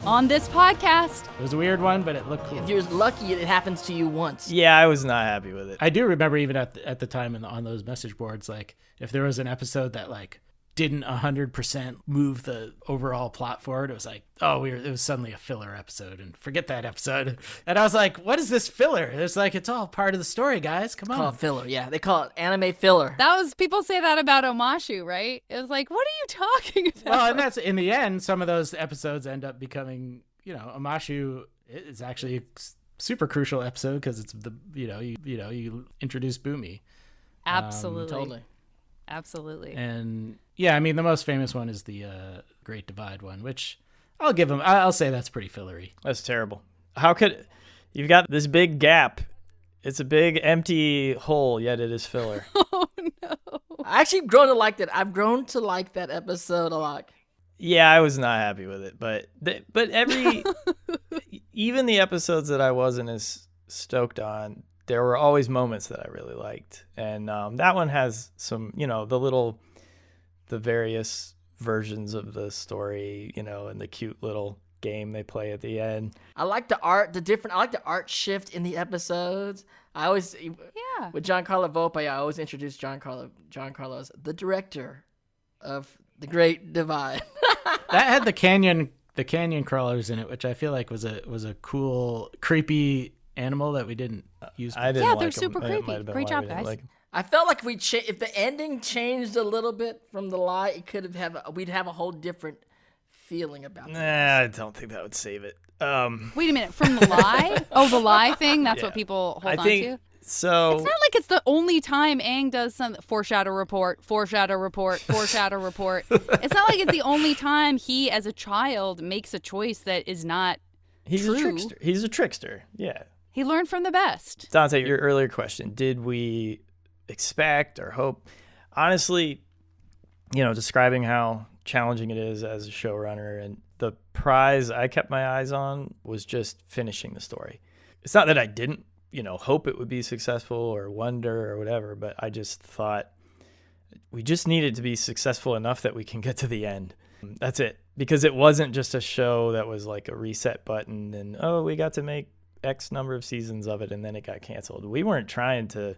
on this podcast. It was a weird one, but it looked cool. If you're lucky, it happens to you once. Yeah, I was not happy with it. I do remember even at the time on those message boards, like if there was an episode that like didn't 100% move the overall plot forward, it was like, it was suddenly a filler episode and forget that episode. And I was like, what is this filler? It's like, it's all part of the story, guys. Come on. Call it filler. Yeah, they call it anime filler. People say that about Omashu, right? It was like, what are you talking about? Well, and that's in the end, some of those episodes end up becoming, Omashu is actually a super crucial episode because it's you introduce Boomy. Absolutely. Totally. Absolutely. And yeah, I mean, the most famous one is the Great Divide one, which I'll say that's pretty fillery. That's terrible. You've got this big gap. It's a big empty hole, yet it is filler. Oh, no. I actually grown to like that. I've grown to like that episode a lot. Yeah, I was not happy with it, but even the episodes that I wasn't as stoked on, there were always moments that I really liked. And that one has some, the various versions of the story, and the cute little game they play at the end. I like the art, I like the art shift in the episodes. With Giancarlo Volpe, I always introduce Giancarlo as the director of The Great Divide. That had the canyon crawlers in it, which I feel like was a cool, creepy animal that we didn't use. I didn't like they're them. super creepy. Great job, guys. I felt like if the ending changed a little bit from the lie, we'd have a whole different feeling about it. Nah, I don't think that would save it. Wait a minute, from the lie? Oh, the lie thing? That's what people hold on to? So it's not like it's the only time Aang does some foreshadow report. It's not like it's the only time he, as a child, makes a choice that is not true. He's a trickster, yeah. He learned from the best. Dante, your earlier question, did we expect or hope? Honestly, describing how challenging it is as a showrunner, and the prize I kept my eyes on was just finishing the story. It's not that I didn't, hope it would be successful or wonder or whatever, but I just thought we just needed to be successful enough that we can get to the end. That's it. Because it wasn't just a show that was like a reset button and, we got to make X number of seasons of it and then it got canceled. We weren't trying to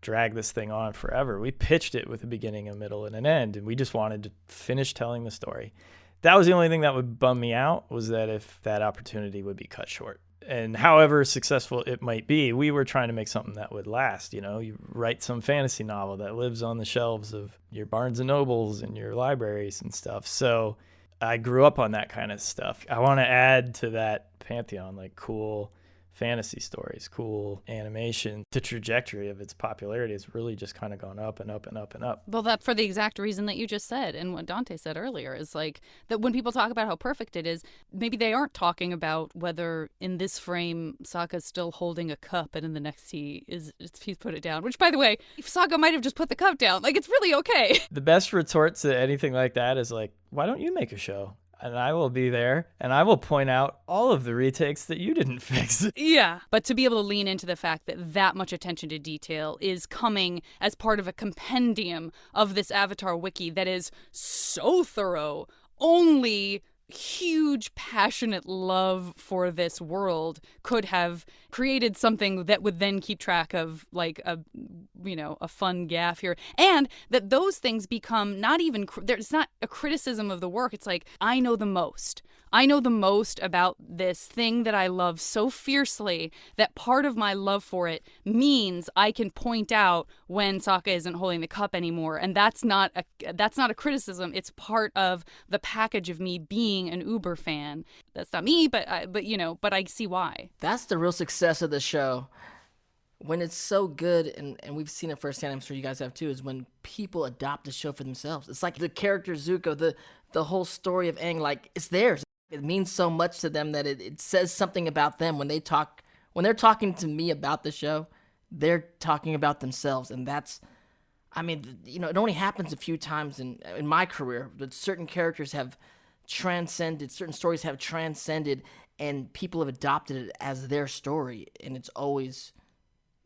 drag this thing on forever. We pitched it with a beginning, a middle, and an end, and we just wanted to finish telling the story. That was the only thing that would bum me out, was that if that opportunity would be cut short. And however successful it might be, we were trying to make something that would last. You write some fantasy novel that lives on the shelves of your Barnes and Nobles and your libraries and stuff. So I grew up on that kind of stuff. I want to add to that pantheon, like cool fantasy stories, cool animation. The trajectory of its popularity has really just kind of gone up and up and up and up. Well, that for the exact reason that you just said, and what Dante said earlier, is like that when people talk about how perfect it is, maybe they aren't talking about whether in this frame Sokka's still holding a cup and in the next he's put it down. Which, by the way, Sokka might have just put the cup down. Like, it's really okay. The best retort to anything like that is like, why don't you make a show? And I will be there, and I will point out all of the retakes that you didn't fix. Yeah. But to be able to lean into the fact that much attention to detail is coming as part of a compendium of this Avatar wiki that is so thorough, only huge, passionate love for this world could have created something that would then keep track of like a fun gaffe here, and that those things become not even there's not a criticism of the work. It's like, I know the most about this thing that I love so fiercely that part of my love for it means I can point out when Sokka isn't holding the cup anymore, and that's not a criticism. It's part of the package of me being an Uber fan. That's not me, but I see why. That's the real success of the show. When it's so good, and we've seen it firsthand, I'm sure you guys have too, is when people adopt the show for themselves. It's like the character Zuko, the whole story of Aang, like, it's theirs. It means so much to them that it says something about them when they're talking to me about the show, they're talking about themselves. And that's, it only happens a few times in my career, but certain characters have transcended, certain stories have transcended, and people have adopted it as their story. And it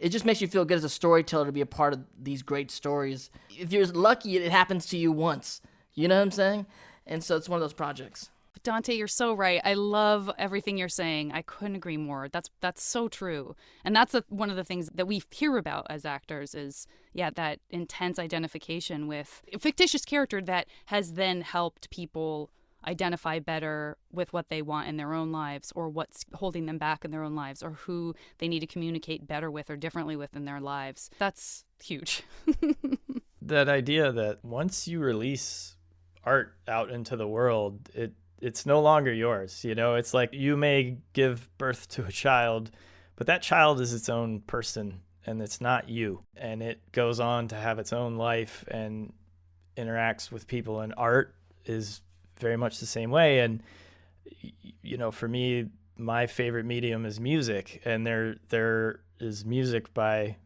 just makes you feel good as a storyteller to be a part of these great stories. If you're lucky, it happens to you once. You know what I'm saying? And so it's one of those projects. Dante, you're so right. I love everything you're saying. I couldn't agree more. That's so true. And that's one of the things that we hear about as actors is, that intense identification with a fictitious character that has then helped people identify better with what they want in their own lives or what's holding them back in their own lives or who they need to communicate better with or differently with in their lives. That's huge. That idea that once you release art out into the world, it's no longer yours. It's like you may give birth to a child, but that child is its own person and it's not you. And it goes on to have its own life and interacts with people, and art is very much the same way. And for me, my favorite medium is music, and there is music by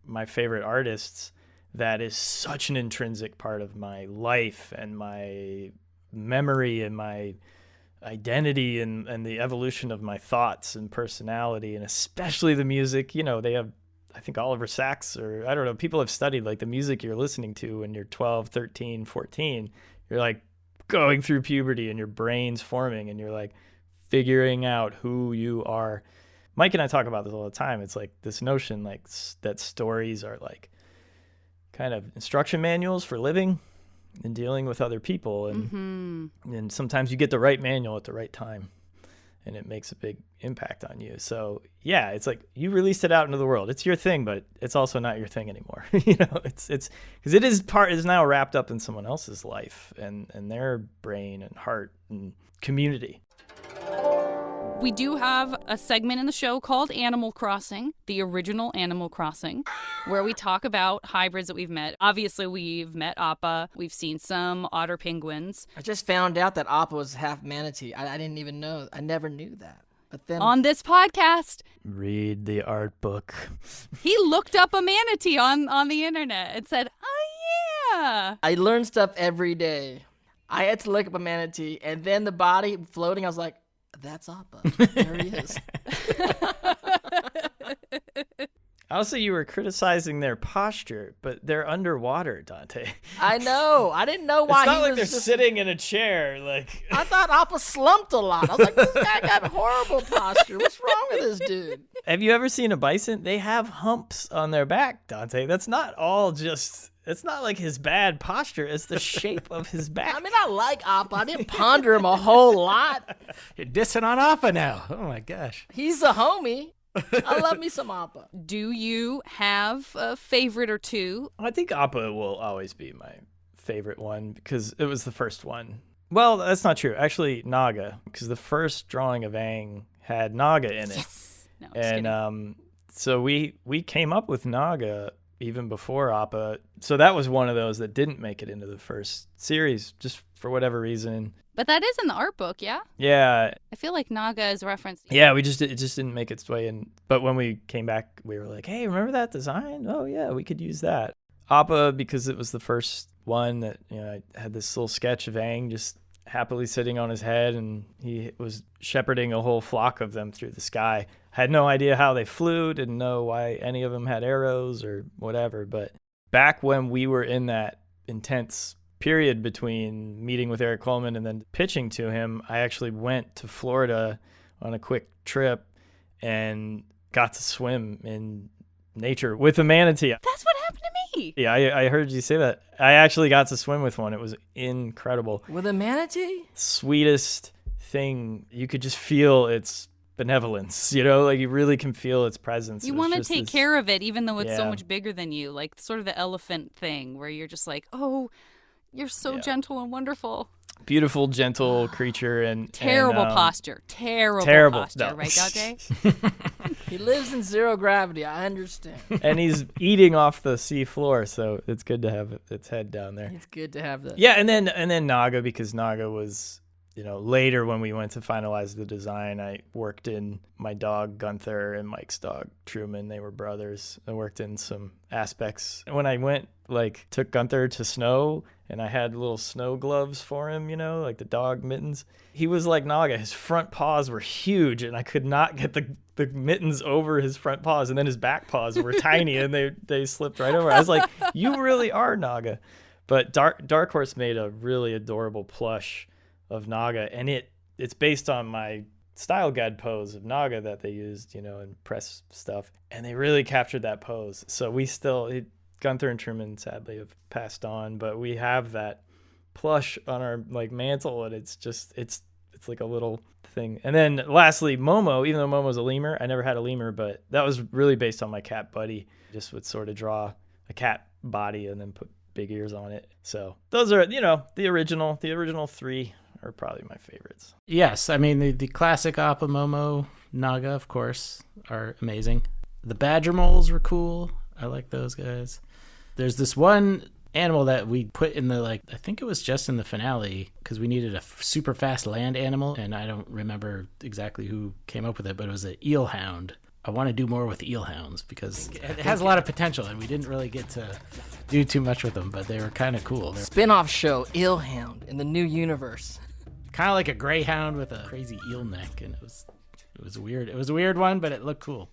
my favorite artists that is such an intrinsic part of my life and my memory and my identity and the evolution of my thoughts and personality, and especially the music. They have, I think, Oliver Sacks, or I don't know, people have studied like the music you're listening to when you're 12, 13, 14. You're like going through puberty and your brain's forming and you're like figuring out who you are. Mike and I talk about this all the time. It's like this notion like that stories are like kind of instruction manuals for living and dealing with other people. And and sometimes you get the right manual at the right time and it makes a big impact on you. So yeah, it's like you released it out into the world. It's your thing, but it's also not your thing anymore. It's because it is now wrapped up in someone else's life and their brain and heart and community. We do have a segment in the show called Animal Crossing, the original Animal Crossing, where we talk about hybrids that we've met. Obviously, we've met Appa. We've seen some otter penguins. I just found out that Appa was half manatee. I didn't even know. I never knew that. But then on this podcast, read the art book. He looked up a manatee on the internet and said, "Oh yeah." I learn stuff every day. I had to look up a manatee, and then the body floating. I was like, "That's Appa. There he is." Also, you were criticizing their posture, but they're underwater, Dante. I know. I didn't know why. It's not he like was they're just sitting in a chair. Like I thought Appa slumped a lot. I was like, this guy got horrible posture. What's wrong with this dude? Have you ever seen a bison? They have humps on their back, Dante. That's not all just... It's not like his bad posture. It's the shape of his back. I mean, I like Appa. I didn't ponder him a whole lot. You're dissing on Appa now. Oh my gosh. He's a homie. I love me some Appa. Do you have a favorite or two? I think Appa will always be my favorite one because it was the first one. Well, that's not true. Actually, Naga, because the first drawing of Aang had Naga in it. Yes. No, I'm just kidding. So we came up with Naga even before Appa. So that was one of those that didn't make it into the first series, just for whatever reason. But that is in the art book, yeah? Yeah. I feel like Naga is referenced. Yeah, it just didn't make its way in. But when we came back, we were like, hey, remember that design? Oh, yeah, we could use that. Appa, because it was the first one that, I had this little sketch of Aang just happily sitting on his head, and he was shepherding a whole flock of them through the sky. Had no idea how they flew, didn't know why any of them had arrows or whatever. But back when we were in that intense period between meeting with Eric Coleman and then pitching to him, I actually went to Florida on a quick trip and got to swim in nature with a manatee. That's what happened to me. Yeah, I heard you say that. I actually got to swim with one. It was incredible. With a manatee? Sweetest thing. You could just feel its benevolence, like you really can feel its presence. You want to take care of it even though it's so Yeah. much bigger than you, like sort of the elephant thing where you're just like, oh, you're so gentle and wonderful. Beautiful, gentle creature and Terrible posture. Terrible posture, no. right, Dante? He lives in zero gravity. I understand. And he's eating off the sea floor, so it's good to have its head down there. It's good to have that. Yeah, and then Naga, because Naga was, later when we went to finalize the design, I worked in my dog Gunther and Mike's dog Truman. They were brothers. I worked in some aspects. When I went, took Gunther to snow, and I had little snow gloves for him, like the dog mittens. He was like Naga. His front paws were huge, and I could not get the mittens over his front paws, and then his back paws were tiny, and they slipped right over. I was like, you really are Naga. But Dark Horse made a really adorable plush of Naga, and it's based on my style guide pose of Naga that they used, in press stuff, and they really captured that pose. So we still, Gunther and Truman sadly have passed on, but we have that plush on our like mantle, and it's like a little thing. And then lastly, Momo, even though Momo's a lemur, I never had a lemur, but that was really based on my cat buddy. Just would sort of draw a cat body and then put big ears on it. So those are, the original 3 are probably my favorites. Yes, I mean the classic Appa, Momo, Naga, of course, are amazing. The badger moles were cool. I like those guys. There's this one animal that we put in the, I think it was just in the finale because we needed a super fast land animal, and I don't remember exactly who came up with it, but it was an eel hound. I want to do more with eel hounds because it has a lot of potential, and we didn't really get to do too much with them, but they were kind of cool. They're Spin-off show, Eel Hound in the new universe. kind of like a greyhound with a crazy eel neck, and it was weird. It was a weird one, but it looked cool.